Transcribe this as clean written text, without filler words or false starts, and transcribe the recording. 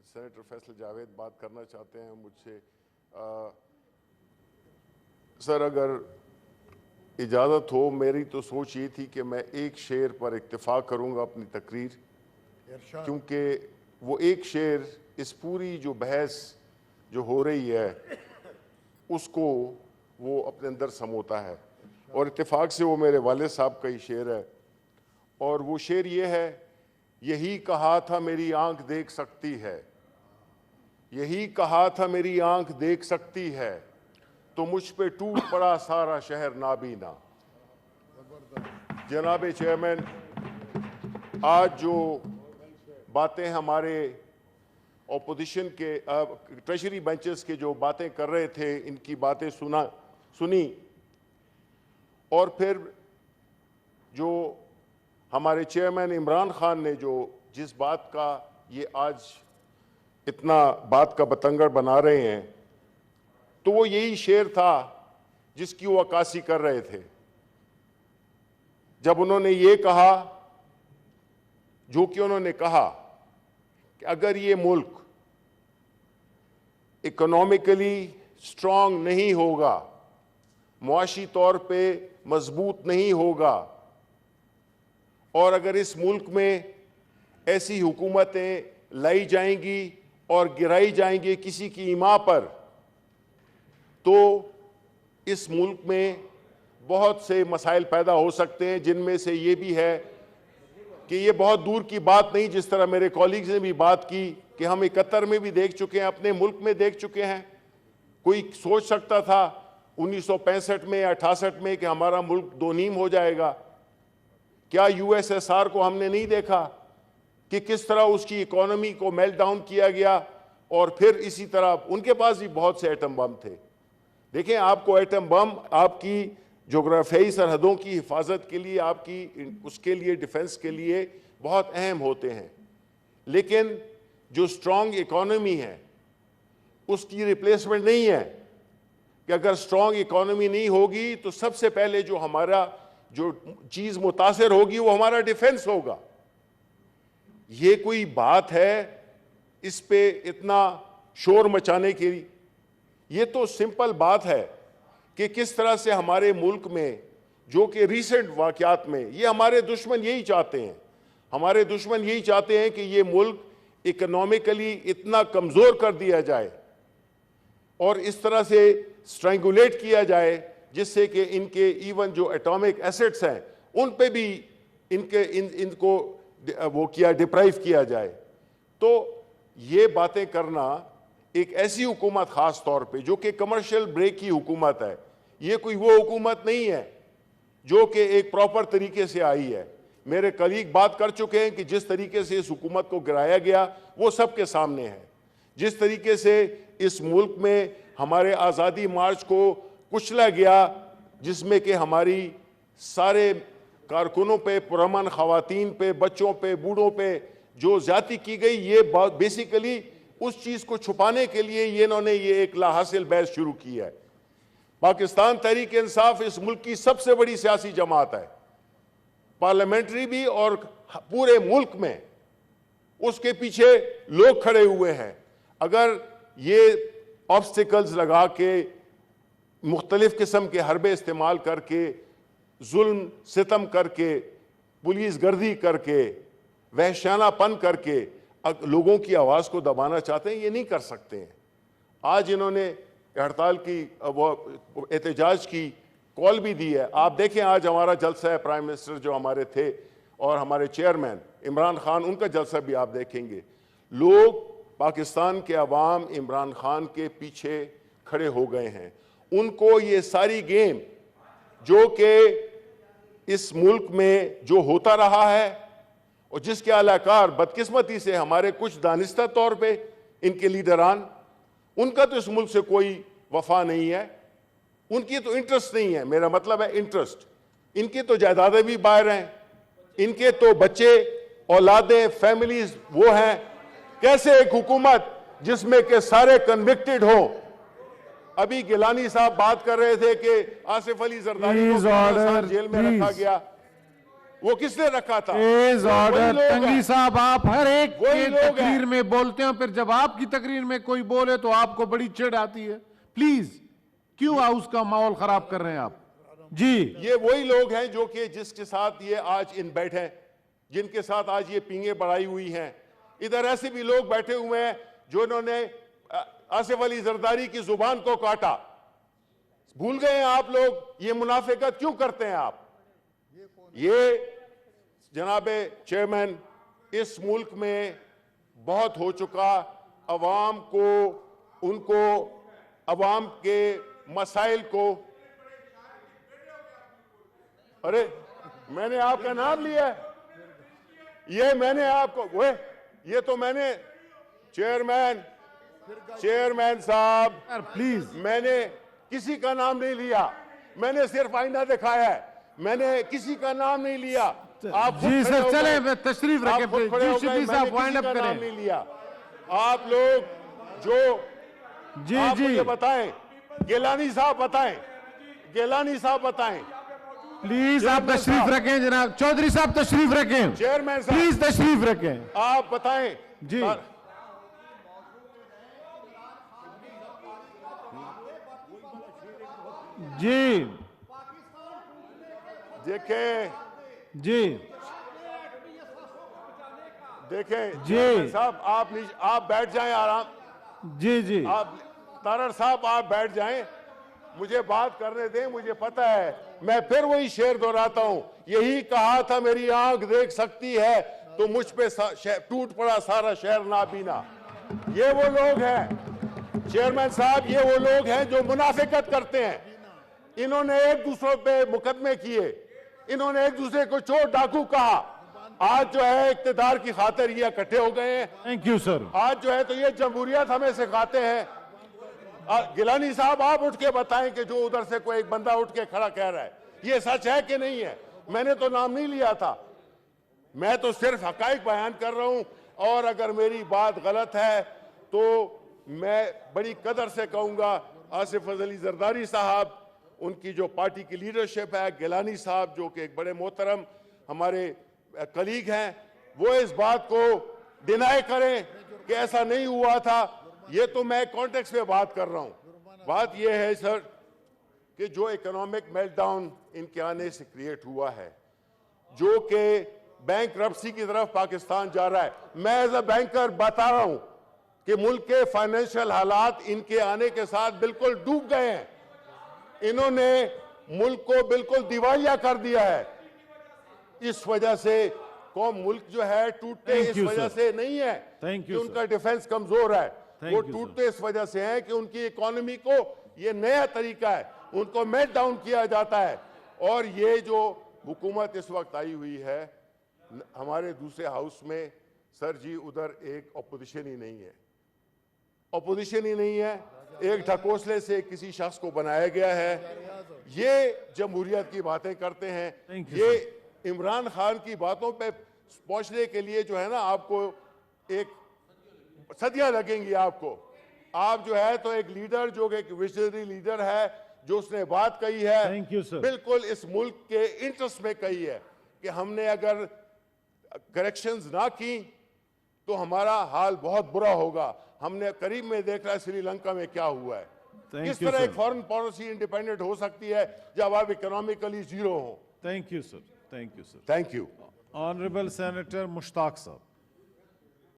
Senator Faisal Javed बात करना चाहते हैं मुझसे। सर, अगर इजाज़त हो, मेरी तो सोच ये थी कि मैं एक शेर पर इत्तेफाक करूंगा अपनी तकरीर, क्योंकि वो एक शेर इस पूरी जो बहस जो हो रही है उसको वो अपने अंदर समोता है, और इत्तेफाक से वो मेरे वालिद साहब का ही शेर है। और वो शेर ये है, यही कहा था मेरी आंख देख सकती है, यही कहा था मेरी आंख देख सकती है, तो मुझ पे टूट पड़ा सारा शहर नाबीना। जनाब चेयरमैन, आज जो बातें हमारे ऑपोजिशन के ट्रेजरी बेंचेस के जो बातें कर रहे थे, इनकी बातें सुनी, और फिर जो हमारे चेयरमैन इमरान खान ने जो जिस बात का ये आज इतना बात का बतंगड़ बना रहे हैं, तो वो यही शेर था जिसकी वो अक्कासी कर रहे थे जब उन्होंने ये कहा, जो कि उन्होंने कहा कि अगर ये मुल्क इकोनॉमिकली स्ट्रांग नहीं होगा, मुआशी तौर पे मजबूत नहीं होगा, और अगर इस मुल्क में ऐसी हुकूमतें लाई जाएंगी और गिराई जाएंगी किसी की ईमा पर, तो इस मुल्क में बहुत से मसाइल पैदा हो सकते हैं, जिनमें से ये भी है कि ये बहुत दूर की बात नहीं, जिस तरह मेरे कॉलीग्स ने भी बात की कि हम 71 में भी देख चुके हैं, अपने मुल्क में देख चुके हैं। कोई सोच सकता था 1965 में या 68 में कि हमारा मुल्क दो नीम हो जाएगा? क्या यूएसएसआर को हमने नहीं देखा कि किस तरह उसकी इकोनॉमी को मेल्ट डाउन किया गया, और फिर इसी तरह उनके पास भी बहुत से एटम बम थे। देखें, आपको एटम बम आपकी जोग्राफियाई सरहदों की हिफाजत के लिए, आपकी उसके लिए डिफेंस के लिए बहुत अहम होते हैं, लेकिन जो स्ट्रांग इकोनॉमी है उसकी रिप्लेसमेंट नहीं है। कि अगर स्ट्रांग इकोनॉमी नहीं होगी तो सबसे पहले जो हमारा जो चीज मुतासिर होगी वो हमारा डिफेंस होगा। ये कोई बात है इस पे इतना शोर मचाने की? ये तो सिंपल बात है कि किस तरह से हमारे मुल्क में जो कि रिसेंट वाकयात में ये हमारे दुश्मन यही चाहते हैं, हमारे दुश्मन यही चाहते हैं कि ये मुल्क इकोनॉमिकली इतना कमजोर कर दिया जाए और इस तरह से स्ट्रैंगुलेट किया जाए जिससे कि इनके इवन जो एटॉमिक एसेट्स हैं उन पे भी इनको वो किया डिप्राइव किया जाए। तो ये बातें करना एक ऐसी हुकूमत खास तौर पे जो कि कमर्शियल ब्रेक की हुकूमत है, ये कोई वो हुकूमत नहीं है जो कि एक प्रॉपर तरीके से आई है। मेरे कलीग बात कर चुके हैं कि जिस तरीके से इस हुकूमत को गिराया गया वो सबके सामने है। जिस तरीके से इस मुल्क में हमारे आज़ादी मार्च को कुचला गया, जिसमें कि हमारी सारे कारकुनों पे, पुरअमन खवातीन पे, बच्चों पे, बूढ़ों पे जो ज्यादती की गई, ये बात बेसिकली उस चीज को छुपाने के लिए ये इन्होंने ये एक लाहासिल बहस शुरू की है। पाकिस्तान तहरीक इंसाफ इस मुल्क की सबसे बड़ी सियासी जमात है, पार्लियामेंट्री भी और पूरे मुल्क में उसके पीछे लोग खड़े हुए हैं। अगर ये ऑब्स्टिकल्स लगा के मुख्तलिफ किस्म के हरबे इस्तेमाल करके, जुल्म सितम करके, पुलिस गर्दी करके, वहशानापन करके लोगों की आवाज़ को दबाना चाहते हैं, ये नहीं कर सकते हैं। आज इन्होंने हड़ताल की वो एहतजाज की कॉल भी दी है। आप देखें आज हमारा जलसा है, प्राइम मिनिस्टर जो हमारे थे और हमारे चेयरमैन इमरान खान, उनका जलसा भी आप देखेंगे। लोग, पाकिस्तान के अवाम इमरान खान के पीछे खड़े हो गए हैं। उनको ये सारी गेम जो कि इस मुल्क में जो होता रहा है और जिसके अलाकार बदकिस्मती से हमारे कुछ दानिस्ता तौर पे इनके लीडरान, उनका तो इस मुल्क से कोई वफा नहीं है, उनकी तो इंटरेस्ट नहीं है। मेरा मतलब है इंटरेस्ट। इनकी तो जायदादें भी बाहर हैं, इनके तो बच्चे, औलादें, फैमिलीज वो हैं। कैसे एक हुकूमत जिसमें के सारे कन्विक्टेड हो? अभी गिलानी साहब बात कर रहे थे कि आसिफ अली जरदारी को 15 साल जेल में रखा गया, वो किसने रखा था? इज वही ऑर्डर। लोग टंगड़ी हैं। साहब, आप हर एक वही के लोग हैं। तकरीर में बोलते हो, फिर जब आपकी तकरीर में कोई बोले तो आपको बड़ी चिढ़ आती है। प्लीज, क्यों हाउस का माहौल खराब कर रहे हैं आप? जी, ये वही लोग हैं जो कि जिसके साथ ये आज इन बैठे हैं, जिनके साथ आज ये पींगे बढ़ाई हुई हैं। इधर ऐसे भी लोग बैठे हुए हैं जो इन्होंने आसिफ अली जरदारी की जुबान को काटा। भूल गए हैं आप लोग ये मुनाफिकत क्यों करते हैं आप? ये जनाबे चेयरमैन, इस मुल्क में बहुत हो चुका। अवाम को, उनको, अवाम के मसाइल को, अरे मैंने आपका नाम लिया है, ये मैंने आपको ये तो मैंने चेयरमैन साहब, प्लीज। मैंने किसी का नाम नहीं लिया, मैंने सिर्फ आईना दिखाया है, मैंने किसी का नाम नहीं लिया। आप जी सर, चले तशरीफ रखें। जी शिबली साहब, वाइंड अप नाम करें। नहीं लिया। आप लोग जो जी आप जी, मुझे बताएं, गिलानी साहब बताएं, गिलानी साहब बताएं। प्लीज आप तशरीफ रखें जनाब। चौधरी साहब तशरीफ रखें। चेयरमैन साहब प्लीज तशरीफ रखें। आप बताएं। जी जी देखें, जी देखें जी। चेयरमैन साहब, आप बैठ जाएं आराम। जी जी, आप तारड़ साहब आप बैठ जाएं, मुझे बात करने दें। मुझे पता है, मैं फिर वही शेर दोहराता हूं, यही कहा था मेरी आंख देख सकती है तो मुझ पे टूट पड़ा सारा शहर नाबीना। ये वो लोग हैं चेयरमैन साहब, ये वो लोग हैं जो मुनाफिकत करते हैं। इन्होंने एक दूसरे पे मुकदमे किए, इन्होंने एक दूसरे को चोर डाकू कहा। आज जो है इक्तिदार की खातिर ये इकट्ठे हो गए हैं। Thank you sir. आज जो है तो ये जमहूरियत हमें सिखाते हैं। गिलानी साहब आप उठ के बताएं कि जो उधर से कोई एक बंदा उठ के खड़ा कह रहा है ये सच है कि नहीं है? मैंने तो नाम नहीं लिया था, मैं तो सिर्फ हकाइक बयान कर रहा हूं। और अगर मेरी बात गलत है तो मैं बड़ी कदर से कहूंगा आसिफ अली जरदारी साहब, उनकी जो पार्टी की लीडरशिप है, गिलानी साहब जो कि एक बड़े मोहतरम हमारे कलीग हैं, वो इस बात को डिनाई करें कि ऐसा नहीं हुआ था। ये तो मैं कॉन्टेक्स्ट में बात कर रहा हूं। बात यह है सर कि जो इकोनॉमिक मेल्टडाउन इनके आने से क्रिएट हुआ है, जो कि बैंकरप्सी की तरफ पाकिस्तान जा रहा है, मैं एज अ बैंकर बता रहा हूं कि मुल्क के फाइनेंशियल हालात इनके आने के साथ बिल्कुल डूब गए हैं। इन्होंने मुल्क को बिल्कुल दिवालिया कर दिया है। इस वजह से कौम, मुल्क जो है टूटते इस वजह से नहीं है कि उनका डिफेंस कमजोर है, वो टूटते इस वजह से है कि उनकी इकोनॉमी को ये नया तरीका है, उनको मेल्ट डाउन किया जाता है। और ये जो हुकूमत इस वक्त आई हुई है हमारे दूसरे हाउस में, सर जी उधर एक अपोजिशन ही नहीं है, अपोजिशन ही नहीं है, एक ढकोसले से किसी शख्स को बनाया गया है। ये जमहूरियत की बातें करते हैं, ये इमरान खान की बातों पे पहुंचने के लिए जो है ना, आपको एक सदियां लगेंगी आपको। आप जो है तो एक लीडर जो एक विजनरी लीडर है, जो उसने बात कही है बिल्कुल इस मुल्क के इंटरेस्ट में कही है कि हमने अगर करेक्शंस ना की तो हमारा हाल बहुत बुरा होगा। हमने करीब में देखा है श्रीलंका में क्या हुआ है। किस तरह एक फॉरेन पॉलिसी इंडिपेंडेंट हो सकती है जब आप इकोनॉमिकली जीरो हो। Thank you sir. Thank you sir. Thank you. Honourable senator Mushtaq साहब।